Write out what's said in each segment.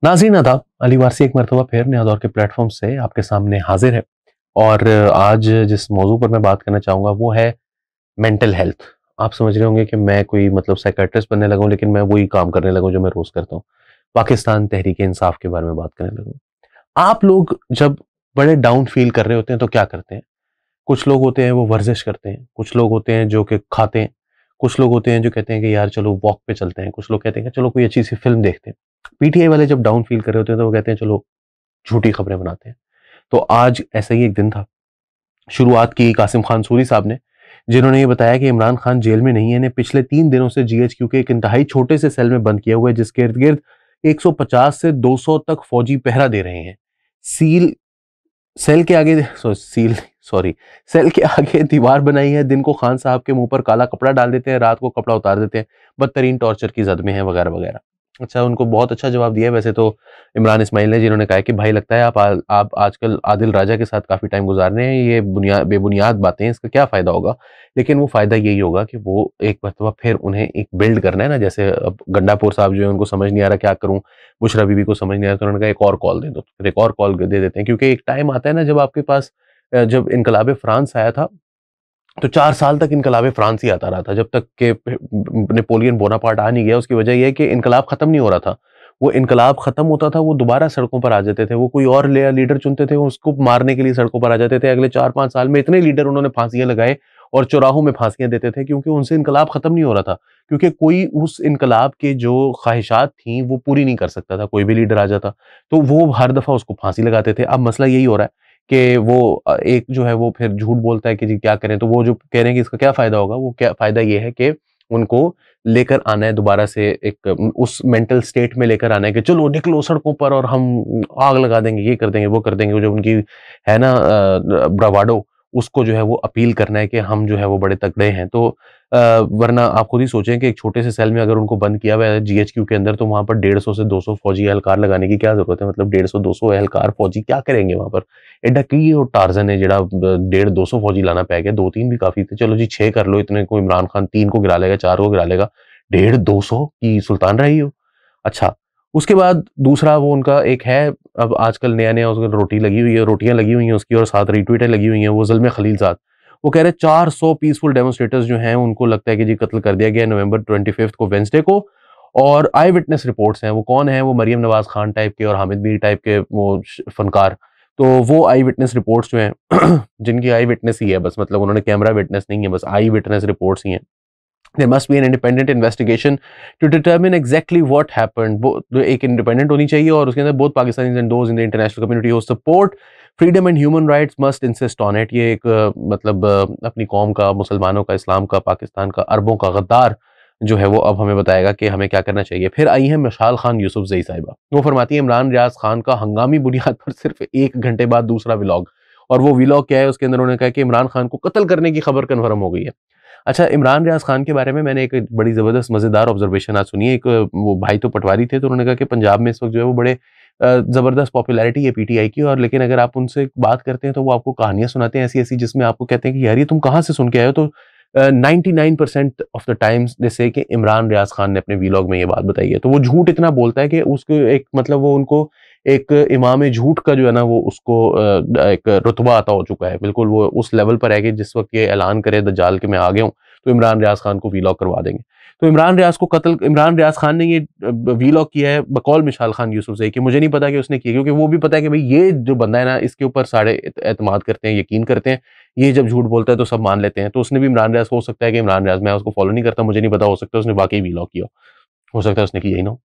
नाज़रीन आदाब, अली वारसी एक मरतबा फिर नया दौर के प्लेटफॉर्म से आपके सामने हाजिर है। और आज जिस मौजू पर मैं बात करना चाहूँगा वो है मेंटल हेल्थ। आप समझ रहे होंगे कि मैं कोई मतलब साइकियाट्रिस्ट बनने लगा हूँ, लेकिन मैं वही काम करने लगा हूँ जो मैं रोज़ करता हूँ। पाकिस्तान तहरीक-ए-इंसाफ के बारे में बात करने लगा हूँ। आप लोग जब बड़े डाउन फ़ील कर रहे होते हैं तो क्या करते हैं? कुछ लोग होते हैं वो वर्जिश करते हैं, कुछ लोग होते हैं जो कि खाते हैं, कुछ लोग होते हैं जो कहते हैं कि यार चलो वॉक पे चलते हैं, कुछ लोग कहते हैं कि चलो कोई अच्छी-सी फ़िल्म देखते हैं। पीटीआई वाले जब डाउन फ़ील कर रहे होते हैं तो वो कहते हैं चलो झूठी खबरें बनाते हैं। तो आज ऐसा ही एक दिन था। शुरुआत की कासिम खान सूरी साहब ने, जिन्होंने ये बताया कि इमरान खान जेल में नहीं है, इन्हें पिछले 3 दिनों से जीएचक्यू के एक इंतहाई छोटे से सेल में बंद किया हुआ है, जिसके इर्द-गिर्द 150 से 200 तक फौजी पहरा दे रहे हैं। सील सेल के आगे सो सील सॉरी सेल के आगे दीवार बनाई है, दिन को खान साहब के मुँह पर काला कपड़ा डाल देते हैं, रात को कपड़ा उतार देते हैं, बदतरीन टॉर्चर की ज़द में है वगैरह-वगैरह। अच्छा, उनको बहुत अच्छा जवाब दिया है वैसे तो इमरान इस्माइल ने, जिन्होंने कहा है कि भाई लगता है आप आजकल आदिल राजा के साथ काफ़ी टाइम गुज़ार रहे हैं, ये बेबुनियाद बातें हैं, इसका क्या फ़ायदा होगा? लेकिन वो फ़ायदा यही होगा कि वो एक मरतबा फिर उन्हें एक बिल्ड करना है ना, जैसे अब गंडापुर साहब जो है उनको समझ नहीं आ रहा क्या करूँ? बुशरा बीबी को समझ नहीं आया तो उन्होंने कहा एक और कॉल दे दो, फिर एक और कॉल दे देते हैं, क्योंकि एक टाइम आता है ना जब आपके पास जब इनकलाब फ्रांस आया था तो 4 साल तक इनकलाब फ्रांस ही आता रहा था, जब तक कि नेपोलियन बोनापार्ट आ नहीं गया। उसकी वजह ये है कि इनकलाब खत्म नहीं हो रहा था। वो इनकलाब खत्म होता था, वो दोबारा सड़कों पर आ जाते थे, वो कोई और लीडर चुनते थे, उसको मारने के लिए सड़कों पर आ जाते थे। अगले 4-5 साल में इतने लीडर उन्होंने फांसियां लगाए और चौराहों में फांसियां देते थे, क्योंकि उनसे इनकलाब खत्म नहीं हो रहा था, क्योंकि कोई उस इनकलाब के जो ख्वाहिशात थी वो पूरी नहीं कर सकता था, कोई भी लीडर आ जाता तो वो हर दफा उसको फांसी लगाते थे। अब मसला यही हो रहा है कि वो एक जो है वो फिर झूठ बोलता है कि जी क्या करें, तो वो जो कह रहे हैं कि इसका क्या फ़ायदा होगा, वो क्या फ़ायदा ये है कि उनको लेकर आना है दोबारा से एक उस मेंटल स्टेट में लेकर आना है कि चलो निकलो सड़कों पर और हम आग लगा देंगे, ये कर देंगे, वो कर देंगे। वो जो उनकी है ना ब्रावाडो, उसको जो है वो अपील करना है कि हम जो है वो बड़े तगड़े हैं। तो वरना आप खुद ही सोचें कि एक छोटे से सेल में अगर उनको बंद किया हुआ है जीएचक्यू के अंदर, तो वहाँ पर 150 से 200 फौजी एहलकार लगाने की क्या ज़रूरत है? मतलब 150-200 एहलकार फौजी क्या करेंगे वहाँ पर? एडा की वो टार्जन है जेड़ा 150-200 फौजी लाना पै गया, 2-3 भी काफ़ी थे। चलो जी 6 कर लो, इतने को इमरान खान 3 को गिरा लेगा, 4 को गिरा लेगा। 150-200 की सुल्तान रही हो? अच्छा, उसके बाद दूसरा वो उनका एक है, अब आजकल नया-नया उसका रोटी लगी हुई है, रोटियाँ लगी हुई हैं उसकी और साथ रीट्वीटें लगी हुई हैं, वो ज़ुल्म खलीलज़ाद। वो कह रहे हैं 400 पीसफुल डेमोन्स्ट्रेटर्स जो हैं उनको लगता है कि जी कत्ल कर दिया गया है नवंबर 25 को, वेडनेसडे को। और आई विटनेस रिपोर्ट्स हैं, वो कौन है? वो मरियम नवाज़ खान टाइप के और हामिद मीर टाइप के वो फनकार। तो वो आई विटनेस रिपोर्ट्स जो हैं जिनकी आई विटनेस ही है बस, मतलब उन्होंने कैमरा विटनेस नहीं है, बस आई विटनेस रिपोर्ट्स ही हैं। There must be an independent investigation to determine exactly what happened. वो एक इंडिपेंडेंट होनी चाहिए और उसके अंदर both Pakistanis and those in the international community who support freedom and human rights must insist on it. ये एक मतलब अपनी कौम का, मुसलमानों का, इस्लाम का, पाकिस्तान का, अरबों का गद्दार जो है वो अब हमें बताएगा कि हमें क्या करना चाहिए। फिर आई है मशाल खान यूसुफजई साहिबा। वो फरमाती है इमरान रियाज खान का हंगामी बुनियाद पर सिर्फ 1 घंटे बाद दूसरा व्लॉग। और वो व्लॉग क्या है? उसके अंदर उन्होंने कहा कि इमरान खान को कत्ल करने की खबर कन्फर्म हो गई है। अच्छा, इमरान रियाज खान के बारे में मैंने एक बड़ी ज़बरदस्त मज़ेदार ऑब्जर्वेशन आज सुनी है। एक वो भाई तो पटवारी थे, तो उन्होंने कहा कि पंजाब में इस वक़्त जो है वो बड़े ज़बरदस्त पॉपुलैरिटी है पीटीआई की, और लेकिन अगर आप उनसे बात करते हैं तो वो आपको कहानियाँ सुनाते हैं ऐसी-ऐसी, जिसमें आपको कहते हैं कि यार ये तुम कहाँ से सुन के आए हो? तो 99% ऑफ द टाइम्स दे से कि इमरान रियाज खान ने अपने व्लॉग में ये बात बताई है। तो वो झूठ इतना बोलता है कि उसको एक मतलब वो उनको एक इमाम झूठ का जो है ना वो उसको एक रुतबा अता हो चुका है। बिल्कुल वो उस लेवल पर है कि जिस वक़्त ये ऐलान करे दज्जाल कि मैं आ गया हूँ, तो इमरान रियाज खान को व्लॉग करवा देंगे। तो इमरान रियाज खान ने ये व्लॉग किया है बकौल मिशाल खान यूसुफजई कि मुझे नहीं पता कि उसने किया, क्योंकि वो भी पता है कि भाई ये जो बंदा है ना इसके ऊपर सारे एतमाद करते हैं, यकीन करते हैं। ये जब झूठ बोलता है तो सब मान लेते हैं। तो उसने भी इमरान रियाज को, हो सकता है कि इमरान रियाज, मैं उसको फॉलो नहीं करता, मुझे नहीं पता, हो सकता है उसने वाकई व्लॉग किया हो सकता है उसने किया ही ना हो।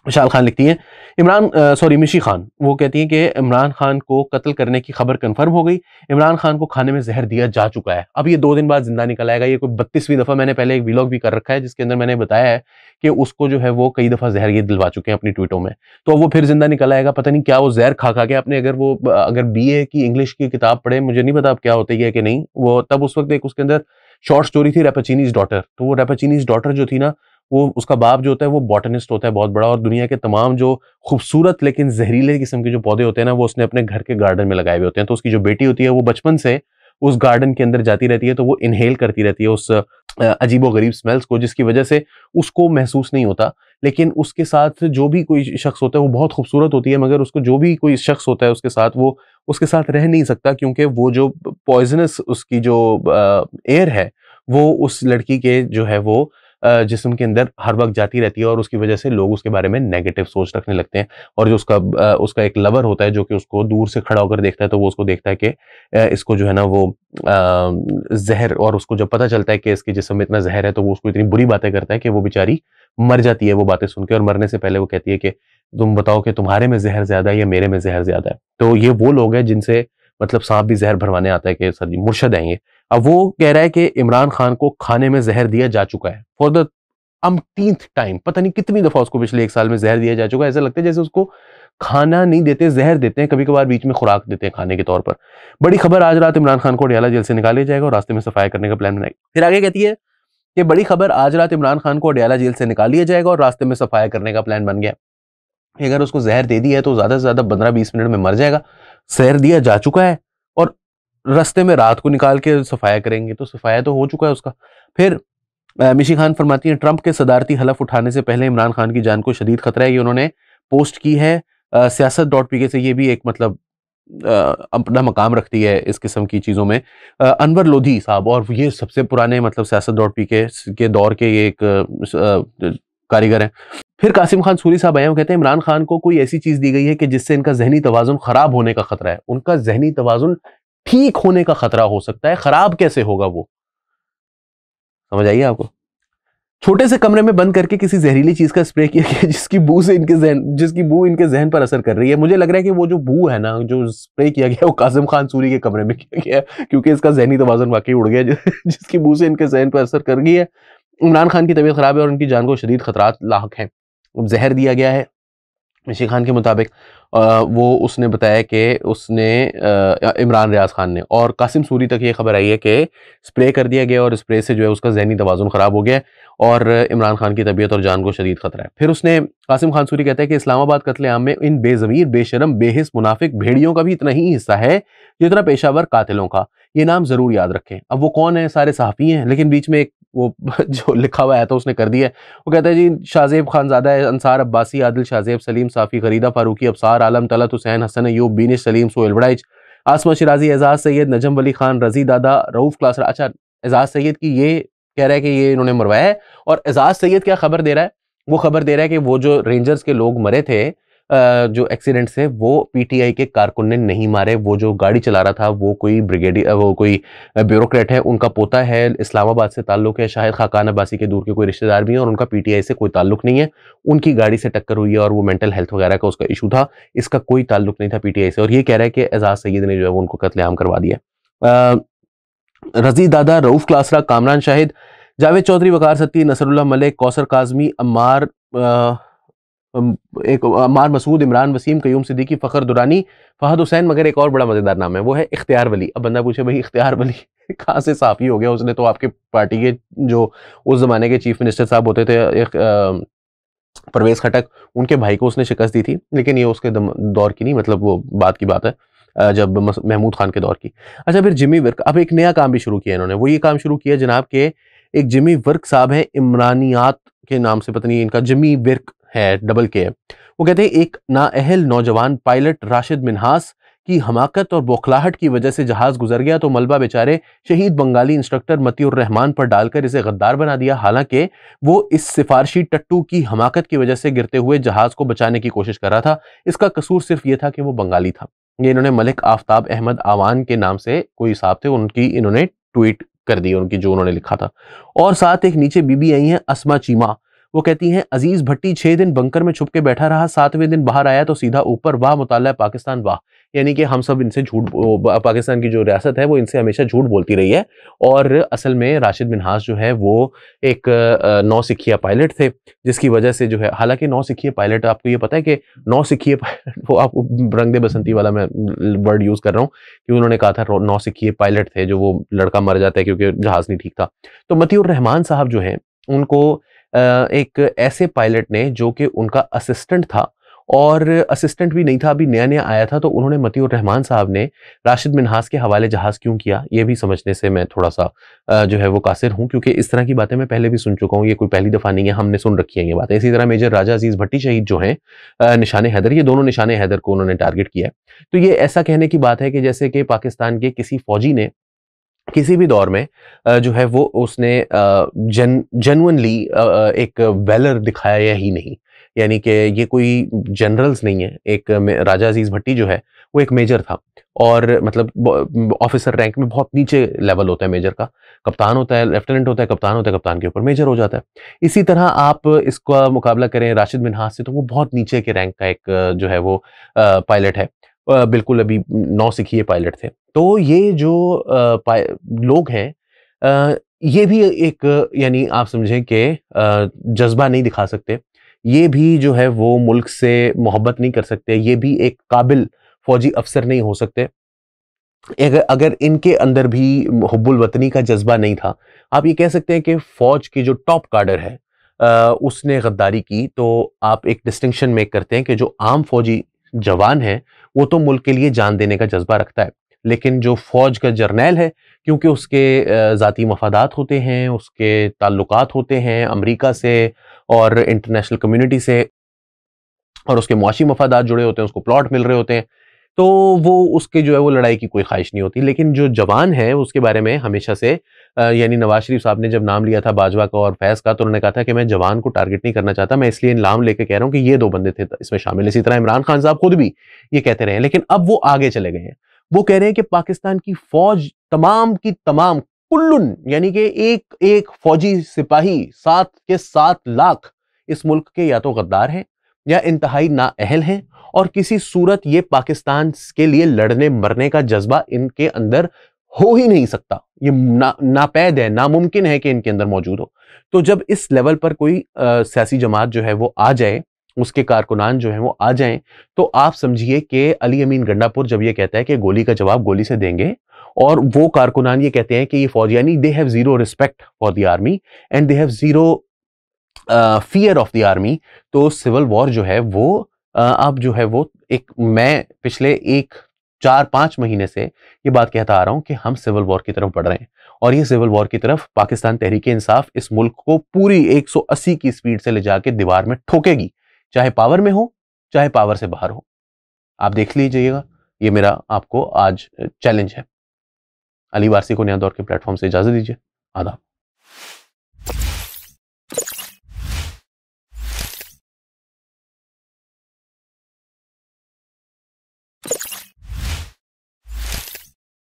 विशाल खान लिखती हैं मिशी खान, वो कहती हैं कि इमरान खान को कत्ल करने की खबर कंफर्म हो गई। इमरान खान को खाने में जहर दिया जा चुका है। अब ये 2 दिन बाद जिंदा निकल आएगा। ये कोई 32वीं दफा, मैंने पहले एक व्लॉग भी कर रखा है जिसके अंदर मैंने बताया है कि उसको जो है वो कई दफा जहर ये दिलवा चुके हैं अपनी ट्वीटों में। तो वो फिर जिंदा निकल आएगा। पता नहीं क्या वो जहर खा खा के आपने, अगर बीए की इंग्लिश की किताब पढ़े, मुझे नहीं पता अब क्या होता है कि नहीं, वो तब उस वक्त एक उसके अंदर शॉर्ट स्टोरी थी रैपाचीनीज डॉटर। तो वो रैपाचीनीज डॉटर जो थी ना, वो उसका बाप जो होता है वो बॉटनिस्ट होता है बहुत बड़ा, और दुनिया के तमाम जो खूबसूरत लेकिन जहरीले किस्म के जो पौधे होते हैं ना वो उसने अपने घर के गार्डन में लगाए हुए होते हैं। तो उसकी जो बेटी होती है वो बचपन से उस गार्डन के अंदर जाती रहती है, तो वो इनहेल करती रहती है उस अजीबो गरीब स्मेल्स को, जिसकी वजह से उसको महसूस नहीं होता लेकिन उसके साथ जो भी कोई शख्स होता है वो बहुत खूबसूरत होती है, मगर उसको जो भी कोई शख्स होता है उसके साथ, वो उसके साथ रह नहीं सकता, क्योंकि वो जो पॉइजनस उसकी जो एयर है वो उस लड़की के जो है वो जिस्म के अंदर हर वक्त जाती रहती है, और उसकी वजह से लोग उसके बारे में नेगेटिव सोच रखने लगते हैं। और जो उसका एक लवर होता है जो कि उसको दूर से खड़ा होकर देखता है, तो वो उसको देखता है कि इसको जो है ना वो जहर, और उसको जब पता चलता है कि इसके जिस्म में इतना जहर है तो वो उसको इतनी बुरी बातें करता है कि वो बेचारी मर जाती है वो बातें सुन के। और मरने से पहले वो कहती है कि तुम बताओ कि तुम्हारे में जहर ज्यादा है या मेरे में जहर ज्यादा है। तो ये वो लोग हैं जिनसे मतलब सांप भी जहर भरवाने आता है कि सर जी मुर्शद हैं ये। अब वो कह रहा है कि इमरान खान को खाने में जहर दिया जा चुका है फॉर द अम्टीन्थ टाइम, पता नहीं कितनी दफा उसको पिछले 1 साल में जहर दिया जा चुका है। ऐसा लगता है जैसे उसको खाना नहीं देते, जहर देते हैं, कभी कभार बीच में खुराक देते हैं खाने के तौर पर। बड़ी खबर, आज रात इमरान खान को अडियाला जेल से निकाल लिया जाएगा और रास्ते में सफाया करने का प्लान बनाएगा। फिर आगे कहती है कि बड़ी खबर, आज रात इमरान खान को अडियाला जेल से निकाल लिया जाएगा और रास्ते में सफाया करने का प्लान बन गया। अगर उसको जहर दे दी है तो ज्यादा से ज्यादा 15-20 मिनट में मर जाएगा। जहर दिया जा चुका है और रास्ते में रात को निकाल के सफाया करेंगे, तो सफाया तो हो चुका है उसका। फिर मिशी खान फरमाती है, ट्रंप के सदारती हलफ उठाने से पहले इमरान खान की जान को शदीद खतरा है। ये उन्होंने पोस्ट की है सियासत.pk से। ये भी एक मतलब अपना मकाम रखती है इस किस्म की चीज़ों में। अनवर लोधी साहब, और ये सबसे पुराने मतलब सियासत.pk के दौर के ये एक कारीगर हैं। फिर कासिम खान सूरी साहब आए, वो कहते हैं इमरान खान को कोई ऐसी चीज़ दी गई है कि जिससे इनका जहनी तवाजुन खराब होने का खतरा है। उनका जहनी तवाजुन ठीक होने का खतरा हो सकता है, खराब कैसे होगा वो समझ आइए आपको। छोटे से कमरे में बंद करके किसी जहरीली चीज का स्प्रे किया गया जिसकी बू इनके जहन पर असर कर रही है। मुझे लग रहा है कि वो जो बू है ना, जो स्प्रे किया गया वो कासिम खान सूरी के कमरे में किया गया, क्योंकि इसका जहनी तवाज़ुन वाकई उड़ गया जिसकी बू से इनके जहन पर असर कर गई है। इमरान खान की तबीयत खराब है और उनकी जान को शदीद खतरात लाहक हैं। जहर दिया गया है मिशी खान के मुताबिक। वो उसने बताया कि उसने इमरान रियाज खान ने, और कासिम सूरी तक ये खबर आई है कि स्प्रे कर दिया गया और स्प्रे से जो है उसका जहनी तवाज़ुन खराब हो गया और इमरान खान की तबीयत और जान को शदीद खतरा है। फिर उसने कासिम खान सूरी कहता है कि इस्लामाबाद कत्लेआम में इन बेज़मीर, बेशरम, बेहिस, मुनाफिक भेड़ियों का भी इतना ही हिस्सा है जितना पेशावर कातिलों का। ये नाम जरूर याद रखें। अब वो कौन है? सारे सहाफ़ी हैं, लेकिन बीच में एक वो जो लिखा हुआ है तो उसने कर दिया है। वो कहता है जी शाहजेब खानजादा है, अंसार अब्बासी, आदिल शाहजेब, सलीम साफ़ी, गरीदा फारूकी, अबसार आलम, तलत हुसैन, हसन अयूब, बीनिश सलीम, सोहेल बड़ाइच, आसमा शिराजी, एजाज सैयद, नजम वली खान, रजी दादा, रऊफ क्लासरा। अच्छा, एजाज सैयद की ये कह रहा है कि ये इन्होंने मरवाया है। और एजाज सैयद क्या खबर दे रहा है? वो खबर दे रहा है कि वो जो रेंजर्स के लोग मरे थे जो एक्सीडेंट से, वो पीटीआई के कारकुन ने नहीं मारे। वो जो गाड़ी चला रहा था वो कोई ब्रिगेडियर, वो कोई ब्यूरोक्रेट है, उनका पोता है, इस्लामाबाद से ताल्लुक है, शायद खाकान अब्बासी के दूर के कोई रिश्तेदार भी हैं, और उनका पीटीआई से कोई ताल्लुक नहीं है। उनकी गाड़ी से टक्कर हुई है और वो मेंटल हेल्थ वगैरह का उसका इशू था, इसका कोई ताल्लुक नहीं था पीटीआई से। और ये कह रहा है कि एजाज सैयद ने जो है वो उनको कत्लेआम करवा दिया। रजी दादा, रऊफ क्लासरा, कामरान शाहिद, जावेद चौधरी, वकार सत्ती, नसरुल्लाह मलिक, कौसर काजमी, अम्मार मसूद, इमरान वसीम, कयूम सिद्दीकी, फ़खर दुरानी, फहद हुसैन, मगर एक और बड़ा मजेदार नाम है, वो है इख्तियार वली। अब बंदा पूछे भाई इख्तियार वली कहाँ से साफी हो गया? उसने तो आपके पार्टी के जो उस जमाने के चीफ मिनिस्टर साहब होते थे, एक परवेज खटक, उनके भाई को उसने शिकस्त दी थी, लेकिन ये उसके दौर की नहीं, मतलब वो बात की बात है जब महमूद खान के दौर की। अच्छा, फिर जिमी विर्क, अब एक नया काम भी शुरू किया इन्होंने। वो ये काम शुरू किया जनाब के एक जिमी विर्क साहब है, इमरानियात के नाम से, पता नहीं इनका जिमी विर्क है, डबल के है। वो कहते हैं एक नाअहल नौजवान पायलट राशिद मिन्हास की हमाकत और बौखलाहट की वजह से जहाज गुजर गया तो मलबा बेचारे शहीद बंगाली इंस्ट्रक्टर मतीउर रहमान पर डालकर इसे गद्दार बना दिया। हालांकि वो इस सिफारशी टट्टू की हमाकत की वजह से गिरते हुए जहाज को बचाने की कोशिश कर रहा था। इसका कसूर सिर्फ ये था कि वो बंगाली था। ये इन्होंने मलिक आफ्ताब अहमद आवान के नाम से कोई साहब थे, उनकी इन्होंने ट्वीट कर दी, उनकी जो उन्होंने लिखा था। और साथ एक नीचे बीबी आई है अस्मा चीमा। वो कहती हैं अजीज भट्टी 6 दिन बंकर में छुप के बैठा रहा, 7वें दिन बाहर आया तो सीधा ऊपर, वाह मुताल्ला पाकिस्तान वाह। यानी कि हम सब इनसे झूठ, पाकिस्तान की जो रियासत है वो इनसे हमेशा झूठ बोलती रही है। और असल में राशिद मिन्हास जो है वो एक नौसिखिया पायलट थे, जिसकी वजह से जो है, हालांकि नौसिखिया पायलट, आपको ये पता है कि नौसिखिया पायलट, वो आपको रंग दे बसंती वाला मैं वर्ड यूज कर रहा हूँ कि उन्होंने कहा था नौसिखिया पायलट थे, जो वो लड़का मर जाता है क्योंकि जहाज नहीं ठीक था। तो मतीउर रहमान साहब जो है उनको एक ऐसे पायलट ने जो कि उनका असिस्टेंट था और असिस्टेंट भी नहीं था, अभी नया-नया आया था, तो उन्होंने मतीउर रहमान साहब ने राशिद मिन्हास के हवाले जहाज़ क्यों किया, ये भी समझने से मैं थोड़ा-सा जो है वो कासिर हूँ, क्योंकि इस तरह की बातें मैं पहले भी सुन चुका हूँ, ये कोई पहली दफ़ा नहीं है, हमने सुन रखी है ये बातें। इसी तरह मेजर राजा अज़ीज़ भट्टी शहीद जो हैं निशाने हैदर, ये दोनों निशाने हैदर को उन्होंने टारगेट किया है। तो ये ऐसा कहने की बात है कि जैसे कि पाकिस्तान के किसी फौजी ने किसी भी दौर में जो है वो उसने जेन्युइनली एक वैलर दिखाया ही नहीं, यानी कि ये कोई जनरल्स नहीं है। एक राजा अजीज भट्टी जो है वो एक मेजर था, और मतलब ऑफिसर रैंक में बहुत नीचे लेवल होता है मेजर का, कप्तान होता है, लेफ्टिनेंट होता है, कप्तान होता है, कप्तान के ऊपर मेजर हो जाता है। इसी तरह आप इसका मुकाबला करें राशिद मिन्हास से, तो वो बहुत नीचे के रैंक का एक जो है वो पायलट है, बिल्कुल अभी नौसिखिए पायलट थे। तो ये जो लोग हैं, ये भी एक यानी आप समझें कि जज्बा नहीं दिखा सकते, ये भी जो है वो मुल्क से मोहब्बत नहीं कर सकते, ये भी एक काबिल फौजी अफसर नहीं हो सकते। अगर इनके अंदर भी हुब्बुल वतनी का जज्बा नहीं था, आप ये कह सकते हैं कि फौज की जो टॉप काडर है उसने गद्दारी की, तो आप एक डिस्टिंक्शन मेक करते हैं कि जो आम फौजी जवान है वो तो मुल्क के लिए जान देने का जज्बा रखता है, लेकिन जो फौज का जर्नैल है, क्योंकि उसके ज़ाती मफादात होते हैं, उसके ताल्लुकात होते हैं अमेरिका से और इंटरनेशनल कम्युनिटी से, और उसके मुआशी मफादात जुड़े होते हैं, उसको प्लॉट मिल रहे होते हैं, तो वो उसके जो है वो लड़ाई की कोई ख्वाहिश नहीं होती। लेकिन जो जवान है उसके बारे में हमेशा से यानी नवाज शरीफ साहब ने जब नाम लिया था बाजवा का और फैज़ का, तो उन्होंने कहा था कि मैं जवान को टारगेट नहीं करना चाहता, मैं इसलिए नाम लेके कह रहा हूं कि ये 2 बंदे थे इसमें शामिल। इसी तरह इमरान खान साहब खुद भी ये कहते रहे हैं, लेकिन अब वो आगे चले गए हैं। वो कह रहे हैं कि पाकिस्तान की फौज तमाम की तमाम कुल्लुन, यानी कि एक एक फौजी सिपाही 7 के 7 लाख इस मुल्क के या तो गद्दार हैं या इंतहाई नाअहल हैं, और किसी सूरत ये पाकिस्तान के लिए लड़ने मरने का जज्बा इनके अंदर हो ही नहीं सकता। ये नापैद है, नामुमकिन है कि इनके अंदर मौजूद हो। तो जब इस लेवल पर कोई सियासी जमात जो है वो आ जाए, उसके कारकुनान जो है वो आ जाएं, तो आप समझिए कि अली अमीन गंडापुर जब ये कहता है कि गोली का जवाब गोली से देंगे, और वो कारकुनान ये कहते हैं कि ये फौज, यानी they have zero respect for the army and they have zero fear of the army, तो सिविल वॉर जो है वो अब जो है वो एक, मैं पिछले 4-5 महीने से ये बात कहता आ रहा हूं कि हम सिविल वॉर की तरफ बढ़ रहे हैं, और ये सिविल वॉर की तरफ पाकिस्तान तहरीक इंसाफ इस मुल्क को पूरी 180 की स्पीड से ले जाके दीवार में ठोकेगी, चाहे पावर में हो चाहे पावर से बाहर हो। आप देख लीजिएगा, ये मेरा आपको आज चैलेंज है। अली वारसी को नया दौर के प्लेटफॉर्म से इजाजत दीजिए। आदाब।